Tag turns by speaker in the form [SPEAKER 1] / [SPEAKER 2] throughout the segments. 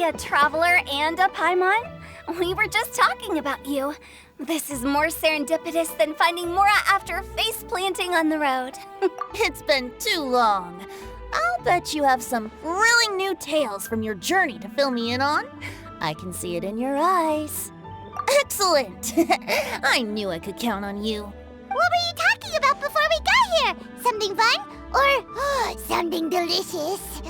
[SPEAKER 1] a traveler and a Paimon? We were just talking about you. This is more serendipitous than finding Mora after face planting on the road.
[SPEAKER 2] It's been too long. I'll bet you have some thrilling new tales from your journey to fill me in on. I can see it in your eyes. Excellent! I knew I could count on you.
[SPEAKER 3] What were you talking about before we got here? Something fun? Or something delicious?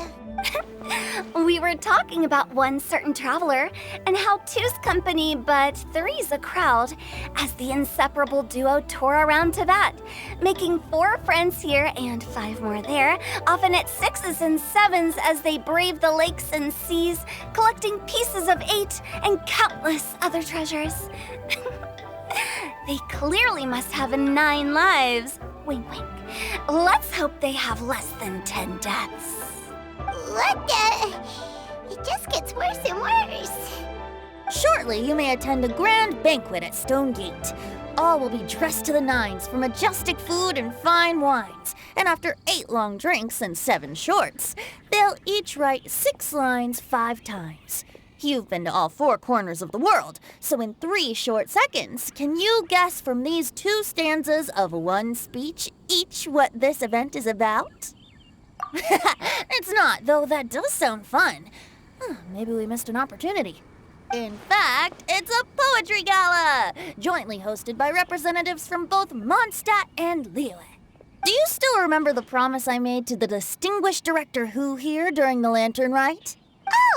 [SPEAKER 1] We were talking about one certain traveler and how two's company but three's a crowd as the inseparable duo tour around Tibet, making 4 friends here and 5 more there, often at 6s and 7s as they brave the lakes and seas, collecting pieces of 8 and countless other treasures. They clearly must have 9 lives. Wink, wink. Let's hope they have less than 10 deaths.
[SPEAKER 3] What the? It just gets worse and worse.
[SPEAKER 2] Shortly, you may attend a grand banquet at Stone Gate. All will be dressed to the nines for majestic food and fine wines. And after 8 long drinks and 7 shorts, they'll each write 6 lines 5 times. You've been to all 4 corners of the world, so in 3 short seconds, can you guess from these 2 stanzas of 1 speech each what this event is about? It's not, though that does sound fun. Maybe we missed an opportunity. In fact, it's a poetry gala, jointly hosted by representatives from both Mondstadt and Liyue. Do you still remember the promise I made to the distinguished director Who here during the Lantern Rite?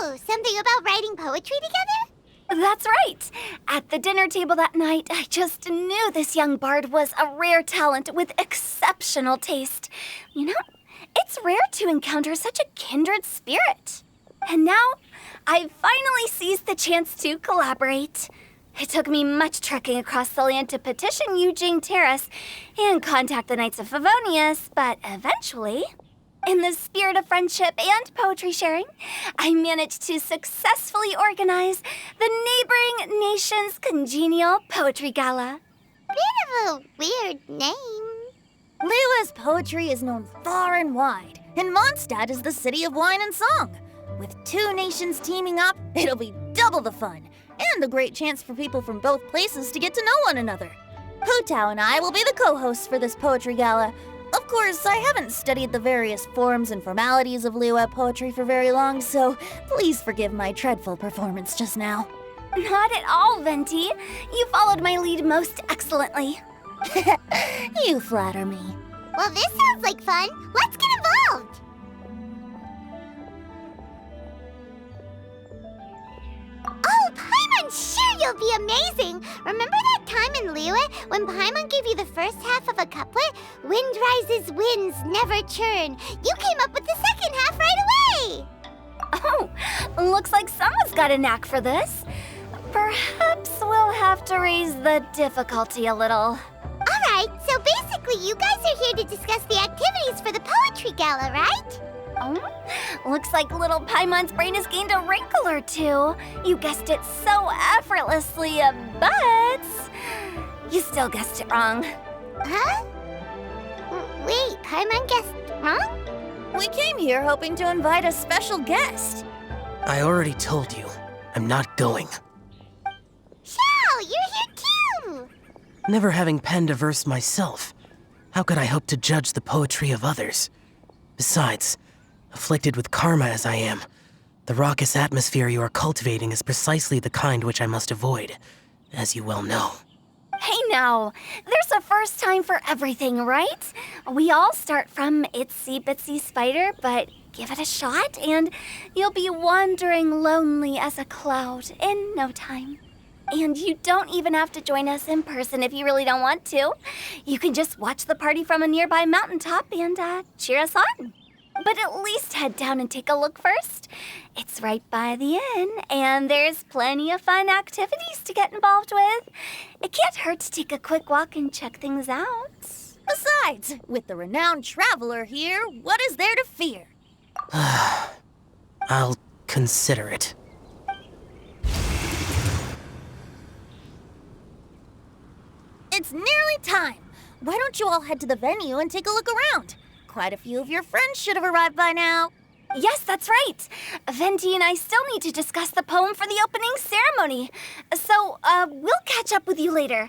[SPEAKER 3] Oh, something about writing poetry together?
[SPEAKER 1] That's right. At the dinner table that night, I just knew this young bard was a rare talent with exceptional taste. You know, it's rare to encounter such a kindred spirit. And now, I've finally seized the chance to collaborate. It took me much trekking across the land to petition Eugene Terrace and contact the Knights of Favonius, but eventually, in the spirit of friendship and poetry sharing, I managed to successfully organize the neighboring nation's Congenial Poetry Gala.
[SPEAKER 3] Bit of a weird name.
[SPEAKER 2] Liyue's poetry is known far and wide, and Mondstadt is the city of wine and song. With 2 nations teaming up, it'll be double the fun, and a great chance for people from both places to get to know one another. Hu Tao and I will be the co-hosts for this poetry gala. Of course, I haven't studied the various forms and formalities of Liyue poetry for very long, so please forgive my dreadful performance just now.
[SPEAKER 1] Not at all, Venti. You followed my lead most excellently.
[SPEAKER 2] You flatter me.
[SPEAKER 3] Well, this sounds like fun. Let's get involved. Oh, Paimon, sure you'll be amazing. Remember that time in Liyue when Paimon gave you the first half of a couplet? Wind rises, winds never churn. You came up with the second half right away.
[SPEAKER 1] Oh, looks like someone's got a knack for this. Perhaps we'll have to raise the difficulty a little.
[SPEAKER 3] All right, so basically you guys are here to discuss the activities for the poetry gala, right?
[SPEAKER 1] Oh, looks like little Paimon's brain has gained a wrinkle or 2. You guessed it so effortlessly, but you still guessed it wrong.
[SPEAKER 3] Huh? Wait, Paimon guessed wrong?
[SPEAKER 2] We came here hoping to invite a special guest.
[SPEAKER 4] I already told you, I'm not going.
[SPEAKER 3] Xiao, you're here too!
[SPEAKER 4] Never having penned a verse myself, how could I hope to judge the poetry of others? Besides, afflicted with karma as I am, the raucous atmosphere you are cultivating is precisely the kind which I must avoid, as you well know.
[SPEAKER 1] Hey now, there's a first time for everything, right? We all start from itsy bitsy spider, but give it a shot and you'll be wandering lonely as a cloud in no time. And you don't even have to join us in person if you really don't want to. You can just watch the party from a nearby mountaintop and cheer us on. But at least head down and take a look first. It's right by the inn, and there's plenty of fun activities to get involved with. It can't hurt to take a quick walk and check things out.
[SPEAKER 2] Besides, with the renowned traveler here, what is there to fear?
[SPEAKER 4] I'll consider it.
[SPEAKER 2] It's nearly time. Why don't you all head to the venue and take a look around? Quite a few of your friends should have arrived by now.
[SPEAKER 1] Yes, that's right. Venti and I still need to discuss the poem for the opening ceremony. So, we'll catch up with you later.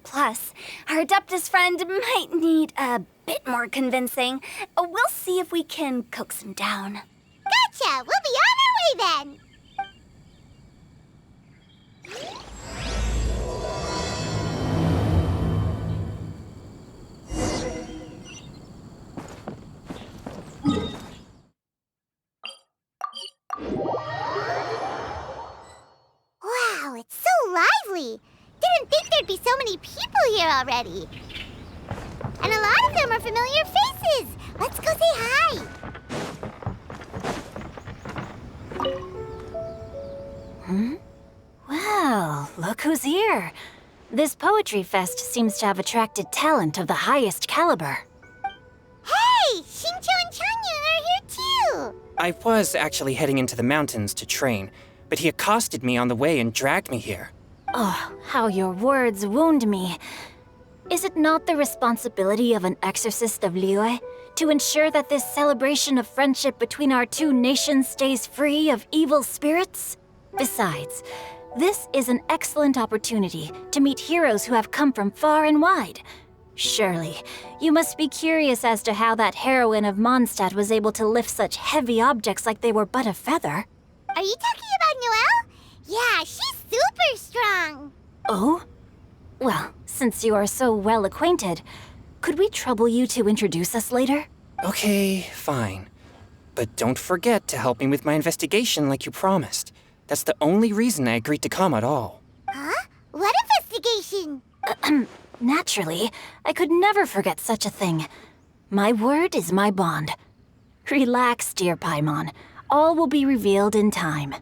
[SPEAKER 1] Plus, our Adeptus friend might need a bit more convincing. We'll see if we can coax him down.
[SPEAKER 3] Gotcha! We'll be on our way then! Wow, it's so lively! Didn't think there'd be so many people here already. And a lot of them are familiar faces. Let's go say hi.
[SPEAKER 5] Well, look who's here. This poetry fest seems to have attracted talent of the highest caliber.
[SPEAKER 3] Hey, Shincho and Changyun are here too.
[SPEAKER 6] I was actually heading into the mountains to train, but he accosted me on the way and dragged me here.
[SPEAKER 5] Oh, how your words wound me. Is it not the responsibility of an exorcist of Liyue to ensure that this celebration of friendship between our two nations stays free of evil spirits? Besides, this is an excellent opportunity to meet heroes who have come from far and wide. Surely, you must be curious as to how that heroine of Mondstadt was able to lift such heavy objects like they were but a feather.
[SPEAKER 3] Are you talking about Noelle? Yeah, she's super strong.
[SPEAKER 5] Oh? Well, since you are so well acquainted, could we trouble you to introduce us later?
[SPEAKER 6] Okay, fine. But don't forget to help me with my investigation like you promised. That's the only reason I agreed to come at all.
[SPEAKER 3] Huh? What investigation?
[SPEAKER 5] Naturally, I could never forget such a thing. My word is my bond. Relax, dear Paimon. All will be revealed in time.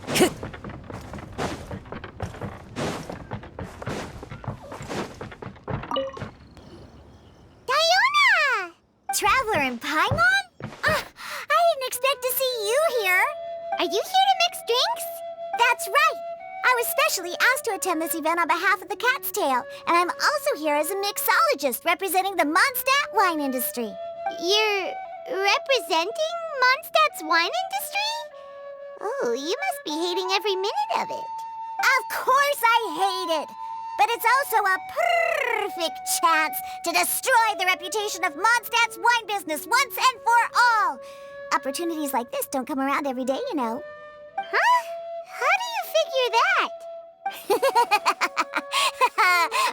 [SPEAKER 3] Okay. Diona! Traveler in Paimon? I didn't expect to see you here. Are you here to mix drinks? That's right. I was specially asked to attend this event on behalf of the Cat's Tail, and I'm also here as a mixologist representing the Mondstadt wine industry. You're representing Mondstadt's wine industry? Oh, you must be hating every minute of it. Of course I hate it. But it's also a perfect chance to destroy the reputation of Mondstadt's wine business once and for all. Opportunities like this don't come around every day, you know. Huh? How do you figure that?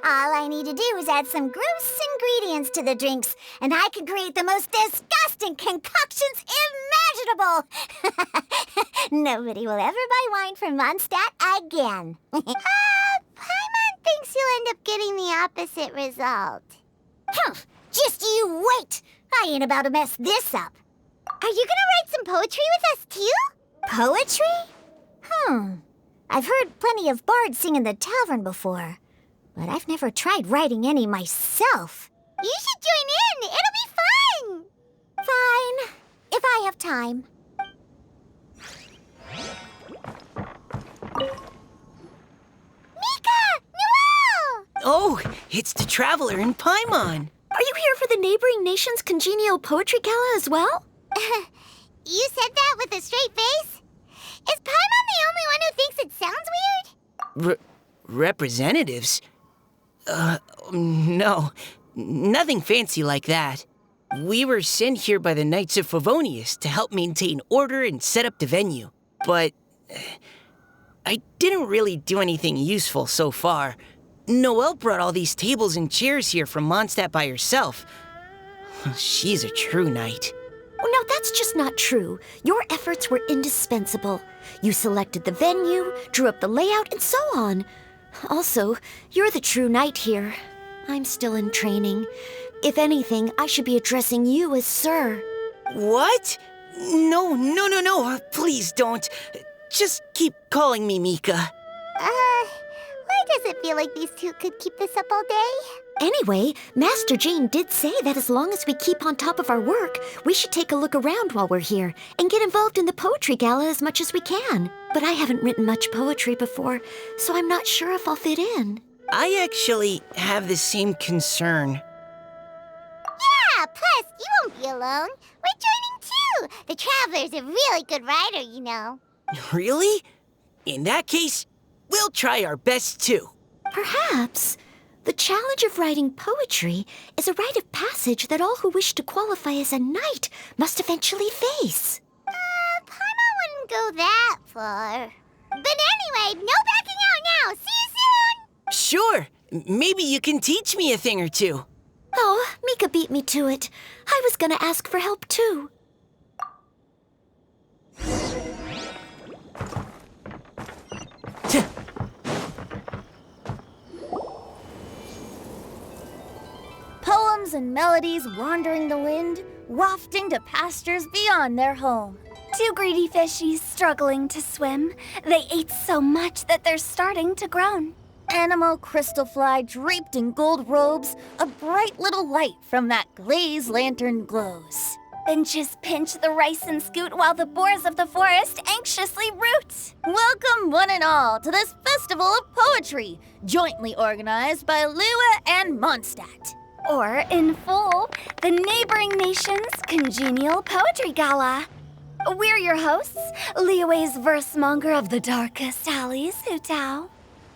[SPEAKER 3] All I need to do is add some gross ingredients to the drinks, and I can create the most disgusting concoctions imaginable. Nobody will ever buy wine from Mondstadt again. Paimon thinks you'll end up getting the opposite result. Just you wait! I ain't about to mess this up. Are you gonna write some poetry with us too? Poetry? I've heard plenty of bards sing in the tavern before, but I've never tried writing any myself. You should join in! It'll be fun! Fine, if I have time. Mika! Noelle!
[SPEAKER 7] Oh, it's the Traveler in Paimon.
[SPEAKER 2] Are you here for the neighboring nation's Congenial Poetry Gala as well?
[SPEAKER 3] You said that with a straight face? Is Paimon the only one who thinks it sounds weird?
[SPEAKER 7] Representatives? No. Nothing fancy like that. We were sent here by the Knights of Favonius to help maintain order and set up the venue. But I didn't really do anything useful so far. Noelle brought all these tables and chairs here from Mondstadt by herself. She's a true knight.
[SPEAKER 2] Oh, no, that's just not true. Your efforts were indispensable. You selected the venue, drew up the layout, and so on. Also, you're the true knight here. I'm still in training. If anything, I should be addressing you as Sir.
[SPEAKER 7] What? No. Please don't. Just keep calling me Mika.
[SPEAKER 3] Why does it feel like these two could keep this up all day?
[SPEAKER 2] Anyway, Master Jane did say that as long as we keep on top of our work, we should take a look around while we're here and get involved in the poetry gala as much as we can. But I haven't written much poetry before, so I'm not sure if I'll fit in.
[SPEAKER 7] I actually have the same concern.
[SPEAKER 3] Yeah, plus, you won't be alone. We're joining too. The Traveler's a really good rider, you know.
[SPEAKER 7] Really? In that case, we'll try our best too.
[SPEAKER 2] Perhaps the challenge of writing poetry is a rite of passage that all who wish to qualify as a knight must eventually face.
[SPEAKER 3] Paimon wouldn't go that far. But anyway, no backing out now. See you soon!
[SPEAKER 7] Sure, maybe you can teach me a thing or two.
[SPEAKER 2] Oh, Mika beat me to it. I was gonna ask for help too. Poems and melodies wandering the wind, wafting to pastures beyond their home.
[SPEAKER 1] Two greedy fishies struggling to swim. They ate so much that they're starting to groan.
[SPEAKER 2] Animal crystal fly draped in gold robes, a bright little light from that glazed lantern glows.
[SPEAKER 1] Finches pinch the rice and scoot while the boars of the forest anxiously root.
[SPEAKER 2] Welcome one and all to this festival of poetry, jointly organized by Lua and Mondstadt.
[SPEAKER 1] Or, in full, the neighboring nation's Congenial Poetry Gala. We're your hosts, Liyue's verse-monger of the darkest alleys, Hutao.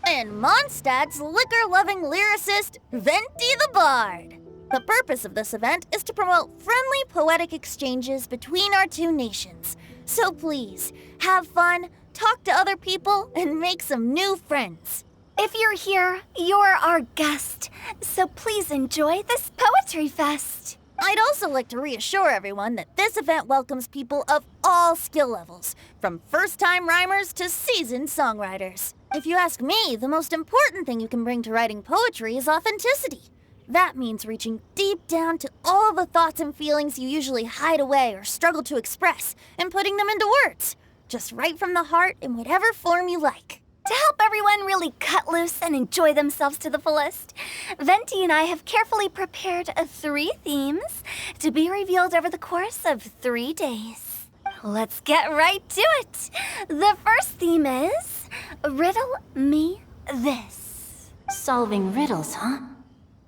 [SPEAKER 2] And Mondstadt's liquor-loving lyricist, Venti the Bard. The purpose of this event is to promote friendly poetic exchanges between our two nations. So please, have fun, talk to other people, and make some new friends.
[SPEAKER 1] If you're here, you're our guest, so please enjoy this Poetry Fest.
[SPEAKER 2] I'd also like to reassure everyone that this event welcomes people of all skill levels, from first-time rhymers to seasoned songwriters. If you ask me, the most important thing you can bring to writing poetry is authenticity. That means reaching deep down to all the thoughts and feelings you usually hide away or struggle to express and putting them into words. Just write from the heart in whatever form you like.
[SPEAKER 1] To help everyone really cut loose and enjoy themselves to the fullest, Venti and I have carefully prepared 3 themes to be revealed over the course of 3 days. Let's get right to it. The first theme is Riddle Me This.
[SPEAKER 5] Solving riddles, huh?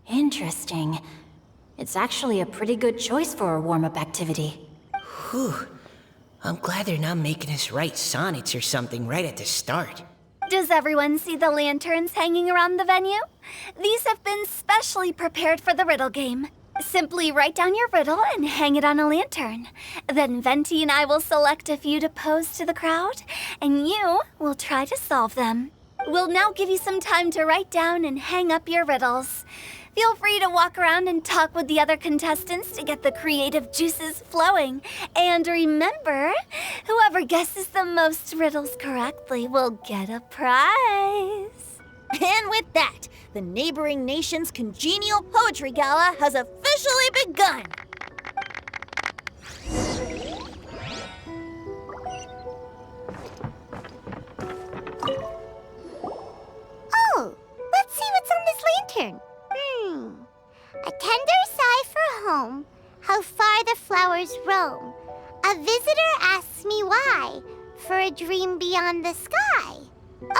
[SPEAKER 5] Interesting. It's actually a pretty good choice for a warm-up activity.
[SPEAKER 7] Whew. I'm glad they're not making us write sonnets or something right at the start.
[SPEAKER 1] Does everyone see the lanterns hanging around the venue? These have been specially prepared for the riddle game. Simply write down your riddle and hang it on a lantern. Then Venti and I will select a few to pose to the crowd, and you will try to solve them. We'll now give you some time to write down and hang up your riddles. Feel free to walk around and talk with the other contestants to get the creative juices flowing. And remember, whoever guesses the most riddles correctly will get a prize.
[SPEAKER 2] And with that, the neighboring nation's Congenial Poetry Gala has officially begun.
[SPEAKER 3] Oh, let's see what's on this lantern. A tender sigh for home, how far the flowers roam. A visitor asks me why, for a dream beyond the sky.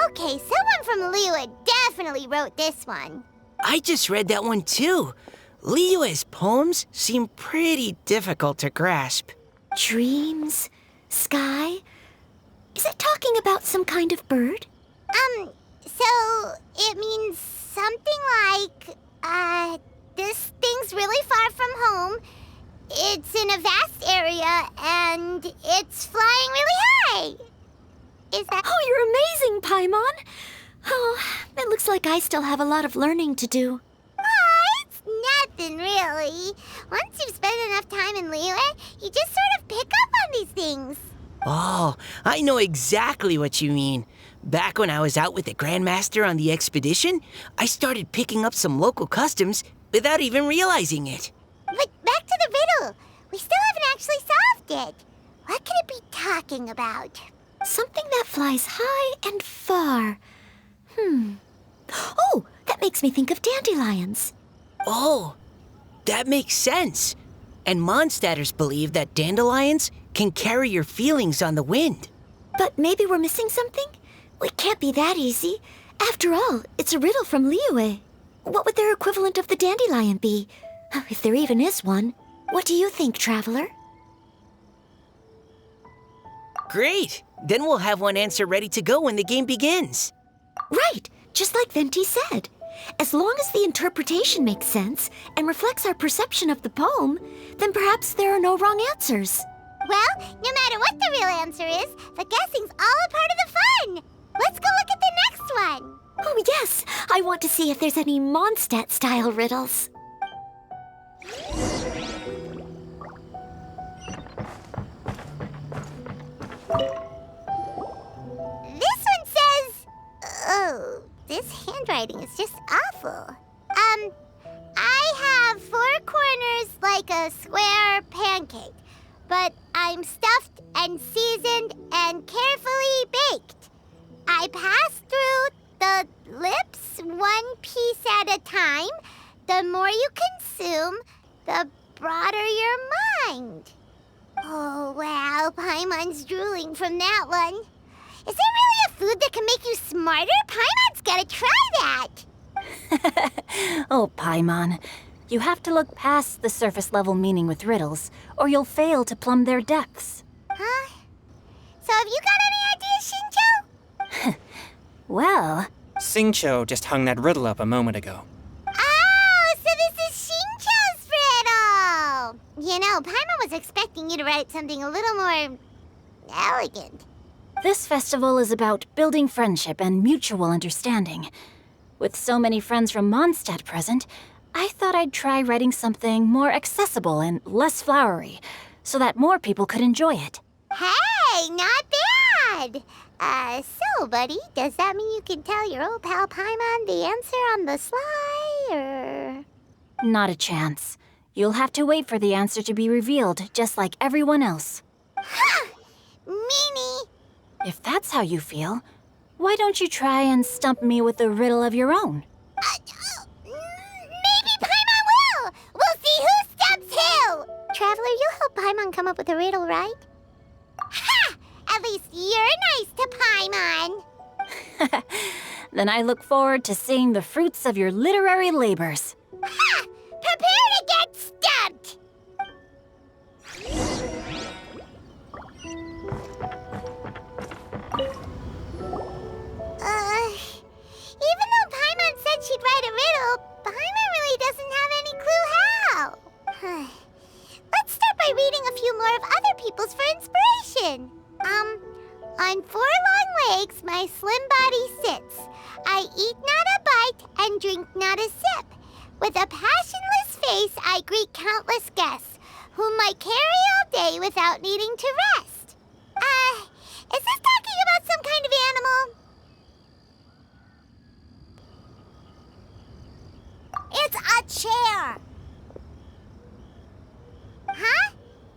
[SPEAKER 3] Okay, someone from Liyue definitely wrote this one.
[SPEAKER 7] I just read that one too. Liyue's poems seem pretty difficult to grasp.
[SPEAKER 2] Dreams, sky. Is it talking about some kind of bird?
[SPEAKER 3] So it means something like, this thing's really far from home. It's in a vast area, and it's flying really high. Is that...
[SPEAKER 2] Oh, you're amazing, Paimon. Oh, it looks like I still have a lot of learning to do.
[SPEAKER 3] It's nothing, really. Once you've spent enough time in Liyue, you just sort of pick up on these things.
[SPEAKER 7] Oh, I know exactly what you mean. Back when I was out with the Grandmaster on the expedition, I started picking up some local customs without even realizing it.
[SPEAKER 3] But back to the riddle. We still haven't actually solved it. What could it be talking about?
[SPEAKER 2] Something that flies high and far. Oh, that makes me think of dandelions.
[SPEAKER 7] Oh, that makes sense. And Mondstadters believe that dandelions can carry your feelings on the wind.
[SPEAKER 2] But maybe we're missing something? It can't be that easy. After all, it's a riddle from Liyue. What would their equivalent of the dandelion be? If there even is one. What do you think, Traveler?
[SPEAKER 7] Great! Then we'll have one answer ready to go when the game begins.
[SPEAKER 2] Right, just like Venti said. As long as the interpretation makes sense and reflects our perception of the poem, then perhaps there are no wrong answers.
[SPEAKER 3] Well, no matter what the real answer is, the guessing's all a part of the fun. Let's go look at the next one.
[SPEAKER 2] Oh yes, I want to see if there's any Mondstadt-style riddles.
[SPEAKER 3] This one says... Oh, this handwriting is just awful. I have 4 corners like a square pancake, but I'm stuffed and seasoned and carefully baked. I pass through the lips 1 piece at a time. The more you consume, the broader your mind. Oh, wow, Paimon's drooling from that one. Is there really a food that can make you smarter? Paimon's gotta try that.
[SPEAKER 5] Oh, Paimon. You have to look past the surface-level meaning with riddles, or you'll fail to plumb their depths.
[SPEAKER 3] Huh? So have you got any ideas, Shinjo?
[SPEAKER 5] Well,
[SPEAKER 6] Xingqiu just hung that riddle up a moment ago.
[SPEAKER 3] Oh, so this is Shinjo's riddle! You know, Paimon was expecting you to write something a little more... elegant.
[SPEAKER 5] this festival is about building friendship and mutual understanding. With so many friends from Mondstadt present, I thought I'd try writing something more accessible and less flowery, so that more people could enjoy it.
[SPEAKER 3] Hey, not bad! So, buddy, does that mean you can tell your old pal Paimon the answer on the sly, or...?
[SPEAKER 5] Not a chance. You'll have to wait for the answer to be revealed, just like everyone else.
[SPEAKER 3] Meanie!
[SPEAKER 5] If that's how you feel, why don't you try and stump me with a riddle of your own?
[SPEAKER 3] Maybe Paimon will! We'll see who stumps who! Traveler, you'll help Paimon come up with a riddle, right? Ha! At least you're nice to Paimon!
[SPEAKER 5] Then I look forward to seeing the fruits of your literary labors.
[SPEAKER 3] Ha! Prepare to get stumped! Even though Paimon said she'd write a riddle, Paimon really doesn't have any clue how. Let's start by reading a few more of other people's for inspiration. On 4 long legs my slim body sits. I eat not a bite and drink not a sip. With a passionless face I greet countless guests, whom I carry all day without needing to rest. Is this talking about some kind of animal? It's a chair! Huh?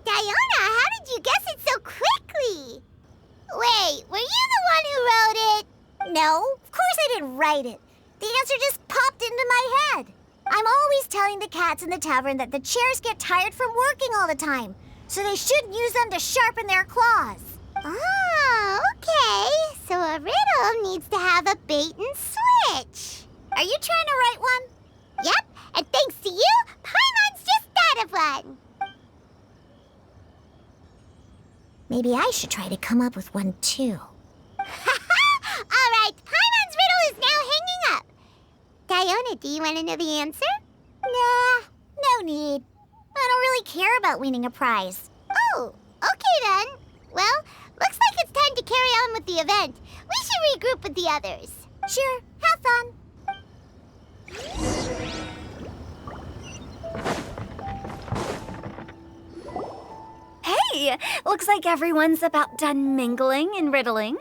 [SPEAKER 3] Diona, how did you guess it so quickly? Wait, were you the one who wrote it? No, of course I didn't write it. The answer just popped into my head. I'm always telling the cats in the tavern that the chairs get tired from working all the time, so they shouldn't use them to sharpen their claws. Oh, okay. So a riddle needs to have a bait and switch. Are you trying to write one? Yep, and thanks to you, Paimon's just thought of one. Maybe I should try to come up with one too. All right, Paimon's riddle is now hanging up. Diona, do you want to know the answer? Nah, no need. I don't really care about winning a prize. Oh, okay then. Well, looks like it's time to carry on with the event. We should regroup with the others. Sure, have fun.
[SPEAKER 1] Hey, looks like everyone's about done mingling and riddling.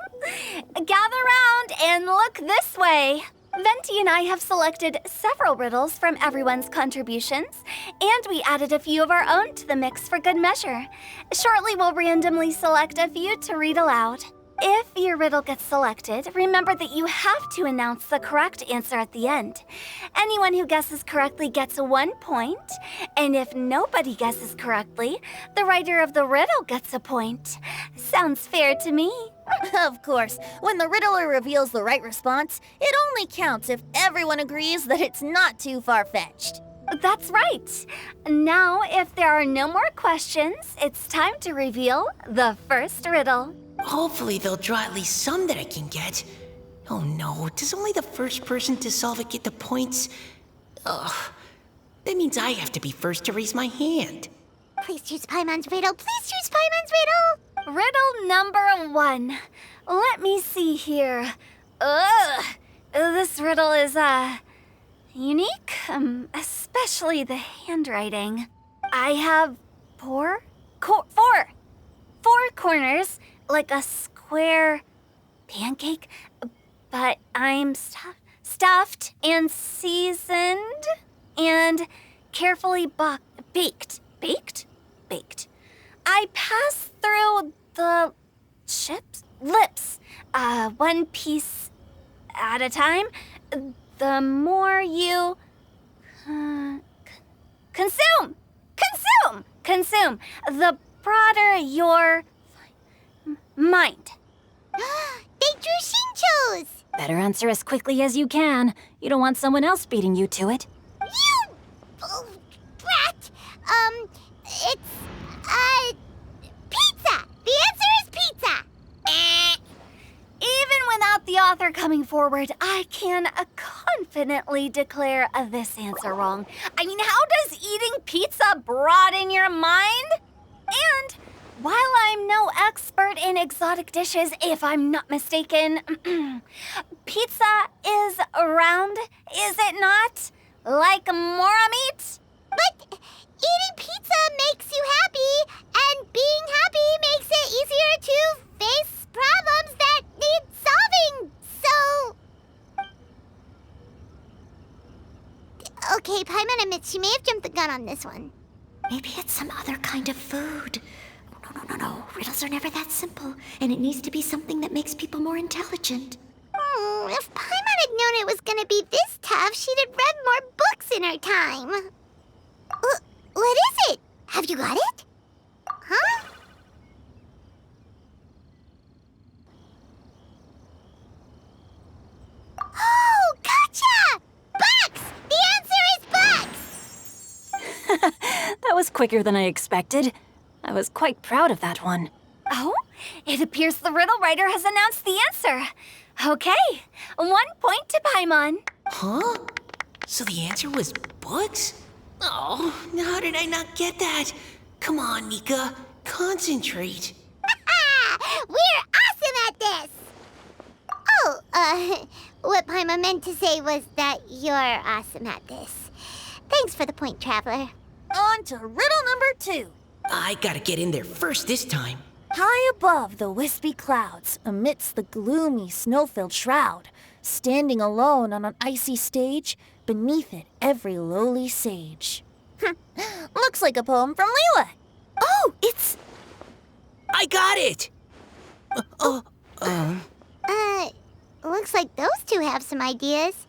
[SPEAKER 1] Gather round and look this way. Venti and I have selected several riddles from everyone's contributions, and we added a few of our own to the mix for good measure. Shortly, we'll randomly select a few to read aloud. If your riddle gets selected, remember that you have to announce the correct answer at the end. Anyone who guesses correctly gets 1 point, and if nobody guesses correctly, the writer of the riddle gets a point. Sounds fair to me.
[SPEAKER 2] Of course, when the riddler reveals the right response, it only counts if everyone agrees that it's not too far-fetched.
[SPEAKER 1] That's right. Now, if there are no more questions, it's time to reveal the first riddle.
[SPEAKER 7] Hopefully they'll draw at least some that I can get. Oh no, does only the first person to solve it get the points? Ugh, that means I have to be first to raise my hand.
[SPEAKER 3] Please choose Paimon's riddle. Please choose Paimon's riddle.
[SPEAKER 1] Riddle number 1. Let me see here. Ugh, this riddle is, unique, especially the handwriting. I have four corners, like a square pancake, but I'm stuffed and seasoned and carefully baked. Baked. I pass through the lips, one piece at a time. The more you consume, the broader your mind.
[SPEAKER 3] They drew Shinchos!
[SPEAKER 5] Better answer as quickly as you can. You don't want someone else beating you to it.
[SPEAKER 3] You brat! It's, pizza! The answer is pizza!
[SPEAKER 1] Even without the author coming forward, I can confidently declare this answer wrong. I mean, how does eating pizza broaden your mind? And while I'm no expert in exotic dishes, if I'm not mistaken, pizza is round, is it not? Like mora meat?
[SPEAKER 3] But eating pizza makes you happy, and being happy makes it easier to face problems that need solving, so... Okay, Paimon admits she may have jumped the gun on this one.
[SPEAKER 8] Maybe it's some other kind of food. No. Riddles are never that simple, and it needs to be something that makes people more intelligent.
[SPEAKER 3] If Paimon had known it was gonna be this tough, she'd have read more books in her time. What is it? Have you got it? Huh? Oh, gotcha! Bucks! The answer is bucks!
[SPEAKER 5] That was quicker than I expected. I was quite proud of that one.
[SPEAKER 1] Oh, it appears the riddle writer has announced the answer. Okay, 1 point to Paimon.
[SPEAKER 7] Huh? So the answer was books? Oh, how did I not get that? Come on, Mika, concentrate.
[SPEAKER 3] We're awesome at this! Oh, what Paimon meant to say was that you're awesome at this. Thanks for the point, Traveler.
[SPEAKER 2] On to riddle number 2.
[SPEAKER 7] I gotta get in there first this time.
[SPEAKER 2] High above the wispy clouds, amidst the gloomy snow-filled shroud, standing alone on an icy stage, beneath it every lowly sage. Looks like a poem from Liyue.
[SPEAKER 8] Oh, it's...
[SPEAKER 7] I got it!
[SPEAKER 3] Looks like those two have some ideas.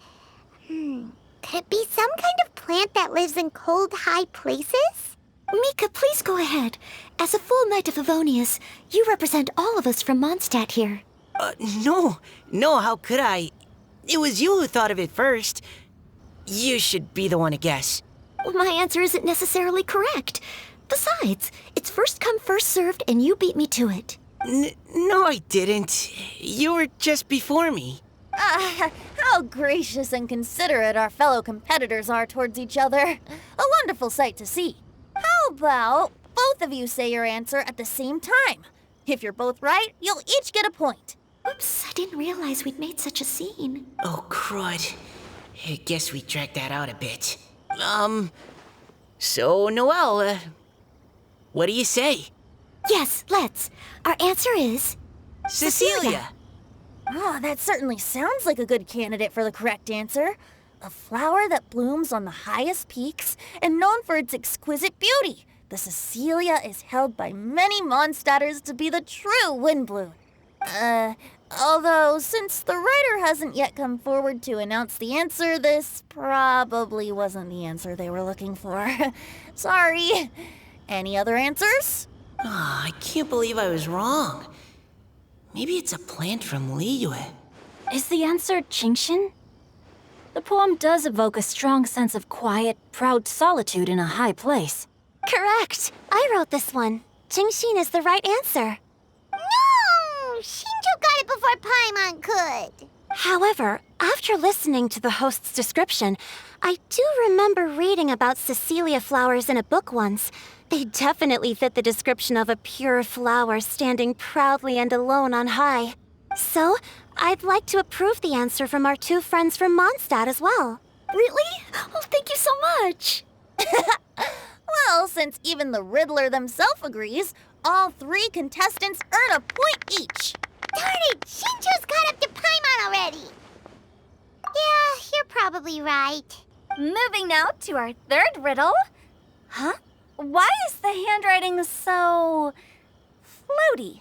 [SPEAKER 3] Could it be some kind of plant that lives in cold, high places?
[SPEAKER 8] Mika, please go ahead. As a full Knight of Favonius, you represent all of us from Mondstadt here.
[SPEAKER 7] No, how could I? It was you who thought of it first. You should be the one to guess.
[SPEAKER 8] Well, my answer isn't necessarily correct. Besides, it's first come, first served, and you beat me to it.
[SPEAKER 7] No, I didn't. You were just before me.
[SPEAKER 2] How gracious and considerate our fellow competitors are towards each other. A wonderful sight to see. How about both of you say your answer at the same time? If you're both right, you'll each get a point.
[SPEAKER 8] Oops, I didn't realize we'd made such a scene.
[SPEAKER 7] Oh, crud. I guess we dragged that out a bit. So, Noelle, what do you say?
[SPEAKER 8] Yes, let's. Our answer is...
[SPEAKER 7] Cecilia!
[SPEAKER 2] Oh, that certainly sounds like a good candidate for the correct answer. A flower that blooms on the highest peaks and known for its exquisite beauty. The Cecilia is held by many Mondstadters to be the true windbloom. Although, since the writer hasn't yet come forward to announce the answer, this probably wasn't the answer they were looking for. Sorry. Any other answers?
[SPEAKER 7] Ah, I can't believe I was wrong. Maybe it's a plant from Liyue.
[SPEAKER 5] Is the answer Genshin? The poem does evoke a strong sense of quiet, proud solitude in a high place.
[SPEAKER 8] Correct. I wrote this one. Genshin is the right answer.
[SPEAKER 3] No! Shinjo got it before Paimon could.
[SPEAKER 8] However, after listening to the host's description, I do remember reading about Cecilia flowers in a book once. They definitely fit the description of a pure flower standing proudly and alone on high. So, I'd like to approve the answer from our two friends from Mondstadt as well.
[SPEAKER 2] Really? Oh, thank you so much. Well, since even the Riddler themselves agrees, all three contestants earn a point each.
[SPEAKER 3] Darn it! Shinjo's caught up to Paimon already! Yeah, you're probably right.
[SPEAKER 1] Moving now to our third riddle. Huh? Why is the handwriting so floaty?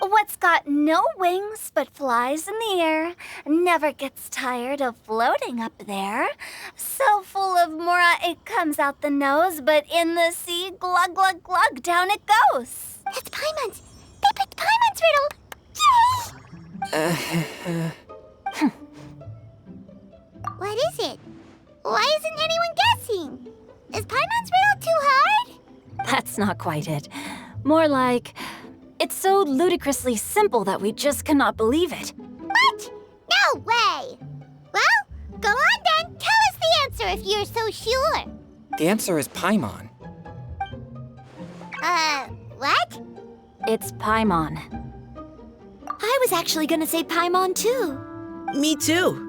[SPEAKER 1] What's got no wings but flies in the air, never gets tired of floating up there. So full of mora it comes out the nose, but in the sea, glug glug glug, down it goes.
[SPEAKER 3] That's Paimon's! They picked Paimon's riddle! Yay! What is it? Why isn't anyone guessing? Is Paimon's riddle too hard?
[SPEAKER 5] That's not quite it. More like, it's so ludicrously simple that we just cannot believe it.
[SPEAKER 3] What? No way! Well, go on then. Tell us the answer if you're so sure.
[SPEAKER 6] The answer is Paimon.
[SPEAKER 3] What?
[SPEAKER 5] It's Paimon.
[SPEAKER 8] I was actually gonna say Paimon too.
[SPEAKER 7] Me too.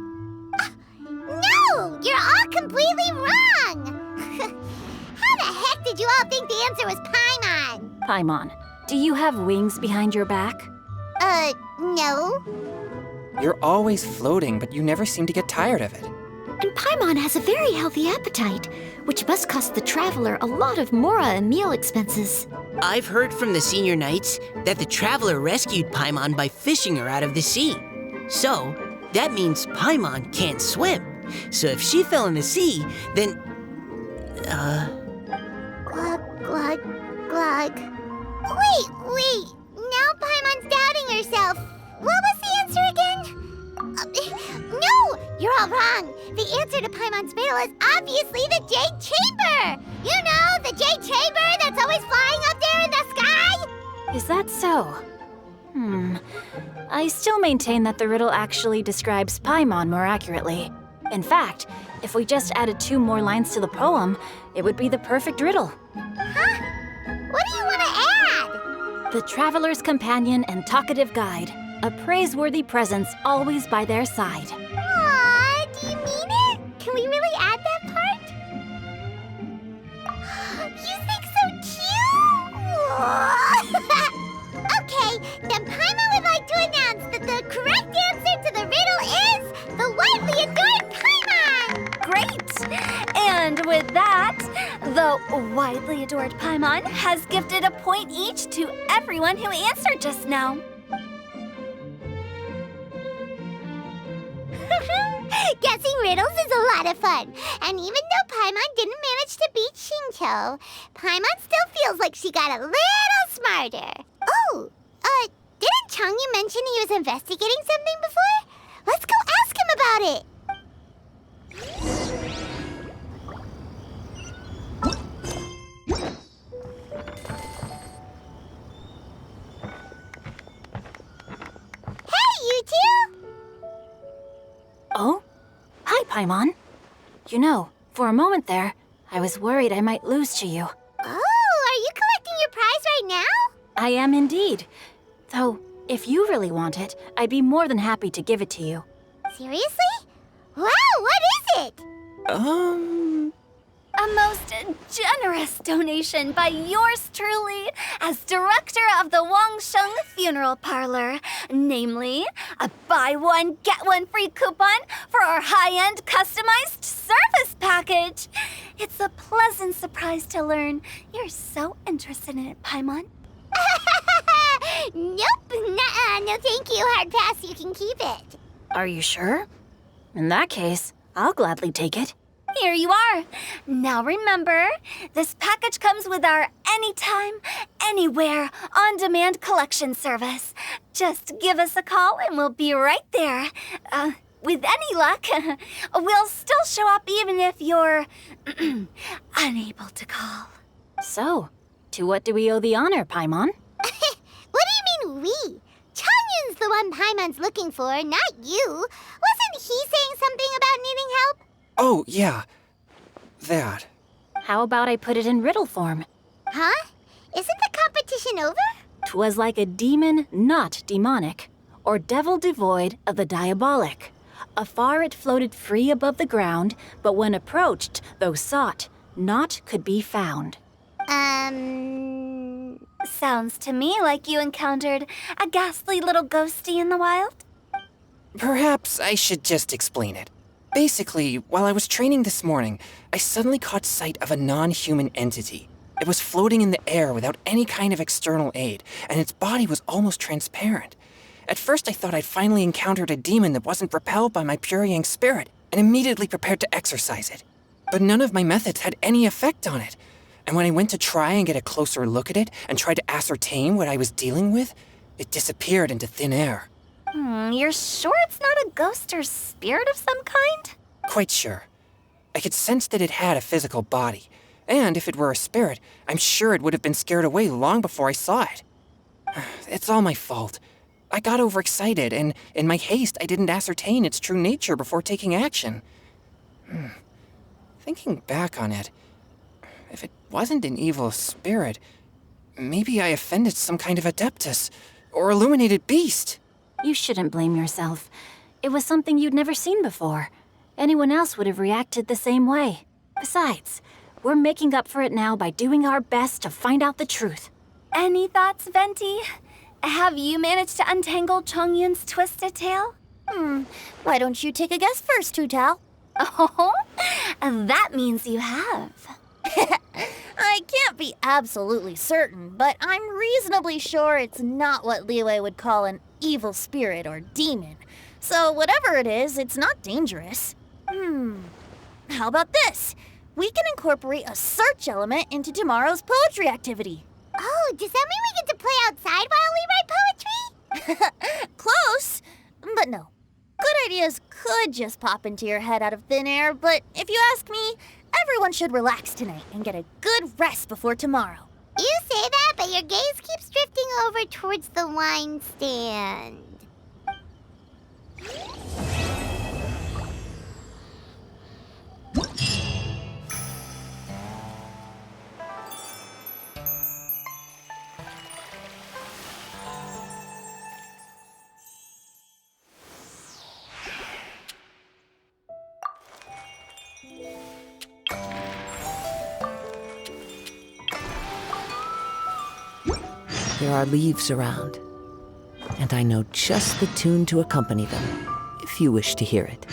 [SPEAKER 3] No! You're all completely wrong! How the heck did you all think the answer was Paimon?
[SPEAKER 5] Paimon, do you have wings behind your back?
[SPEAKER 3] No.
[SPEAKER 6] You're always floating, but you never seem to get tired of it.
[SPEAKER 8] And Paimon has a very healthy appetite, which must cost the traveler a lot of mora and meal expenses.
[SPEAKER 7] I've heard from the senior knights that the traveler rescued Paimon by fishing her out of the sea. So, that means Paimon can't swim. So if she fell in the sea, then...
[SPEAKER 3] Glug, glug, glug. Wait. Now Paimon's doubting herself. What was the answer again? No! You're all wrong. The answer to Paimon's riddle is obviously the Jade Chamber! You know, the Jade Chamber that's always flying up there in the sky?
[SPEAKER 5] Is that so? I still maintain that the riddle actually describes Paimon more accurately. In fact, if we just added 2 more lines to the poem, it would be the perfect riddle.
[SPEAKER 3] Huh? What do you want to add?
[SPEAKER 5] The traveler's companion and talkative guide, a praiseworthy presence always by their side.
[SPEAKER 3] Aw, do you mean it? Can we really add that part? You think so cute? Okay, then Paimon would like to announce that the correct answer to the riddle is the widely adored Paimon!
[SPEAKER 1] Great! And with that, the widely adored Paimon has gifted a point each to everyone who answered just now.
[SPEAKER 3] Guessing riddles is a lot of fun. And even though Paimon didn't manage to beat Shinjo, Paimon still feels like she got a little smarter. Oh, didn't Changyu mention he was investigating something before? Let's go ask him about it. Hey, you two!
[SPEAKER 5] Oh? Hi, Paimon. You know, for a moment there, I was worried I might lose to you.
[SPEAKER 3] Oh, are you collecting your prize right now?
[SPEAKER 5] I am indeed. Though, if you really want it, I'd be more than happy to give it to you.
[SPEAKER 3] Seriously? Wow, what is it?
[SPEAKER 1] A most generous donation by yours truly as director of the Wangsheng Funeral Parlor. Namely, a buy one, get one free coupon for our high-end customized service package. It's a pleasant surprise to learn you're so interested in it, Paimon.
[SPEAKER 3] Nope, nuh-uh, no thank you, hard pass, you can keep it.
[SPEAKER 5] Are you sure? In that case, I'll gladly take it.
[SPEAKER 1] Here you are. Now remember, this package comes with our anytime, anywhere, on-demand collection service. Just give us a call and we'll be right there. With any luck, we'll still show up even if you're unable to call.
[SPEAKER 5] So, to what do we owe the honor, Paimon?
[SPEAKER 3] What do you mean we? Chongyun's the one Paimon's looking for, not you. Wasn't he saying something about needing help?
[SPEAKER 6] Oh, yeah. That.
[SPEAKER 5] How about I put it in riddle form?
[SPEAKER 3] Huh? Isn't the competition over?
[SPEAKER 5] 'Twas like a demon not demonic, or devil devoid of the diabolic. Afar it floated free above the ground, but when approached, though sought, naught could be found.
[SPEAKER 1] Sounds to me like you encountered a ghastly little ghosty in the wild.
[SPEAKER 6] Perhaps I should just explain it. Basically, while I was training this morning, I suddenly caught sight of a non-human entity. It was floating in the air without any kind of external aid, and its body was almost transparent. At first I thought I'd finally encountered a demon that wasn't repelled by my pure-yang spirit, and immediately prepared to exorcise it. But none of my methods had any effect on it. And when I went to try and get a closer look at it and tried to ascertain what I was dealing with, it disappeared into thin air.
[SPEAKER 1] You're sure it's not a ghost or spirit of some kind?
[SPEAKER 6] Quite sure. I could sense that it had a physical body, and if it were a spirit, I'm sure it would have been scared away long before I saw it. It's all my fault. I got overexcited, and in my haste, I didn't ascertain its true nature before taking action. Thinking back on it, if it wasn't an evil spirit, maybe I offended some kind of adeptus or illuminated beast.
[SPEAKER 5] You shouldn't blame yourself. It was something you'd never seen before. Anyone else would have reacted the same way. Besides, we're making up for it now by doing our best to find out the truth.
[SPEAKER 1] Any thoughts, Venti? Have you managed to untangle Chongyun's twisted tail?
[SPEAKER 2] Why don't you take a guess first, Tutal?
[SPEAKER 1] Oh, that means you have.
[SPEAKER 2] I can't be absolutely certain, but I'm reasonably sure it's not what Liyue would call an evil spirit or demon. So whatever it is, it's not dangerous. How about this? We can incorporate a search element into tomorrow's poetry activity.
[SPEAKER 3] Oh, does that mean we get to play outside while we write poetry?
[SPEAKER 2] Close, but no. Good ideas could just pop into your head out of thin air, but if you ask me, everyone should relax tonight and get a good rest before tomorrow.
[SPEAKER 3] You say that, but your gaze keeps drifting over towards the wine stand.
[SPEAKER 9] There are leaves around, and I know just the tune to accompany them, if you wish to hear it.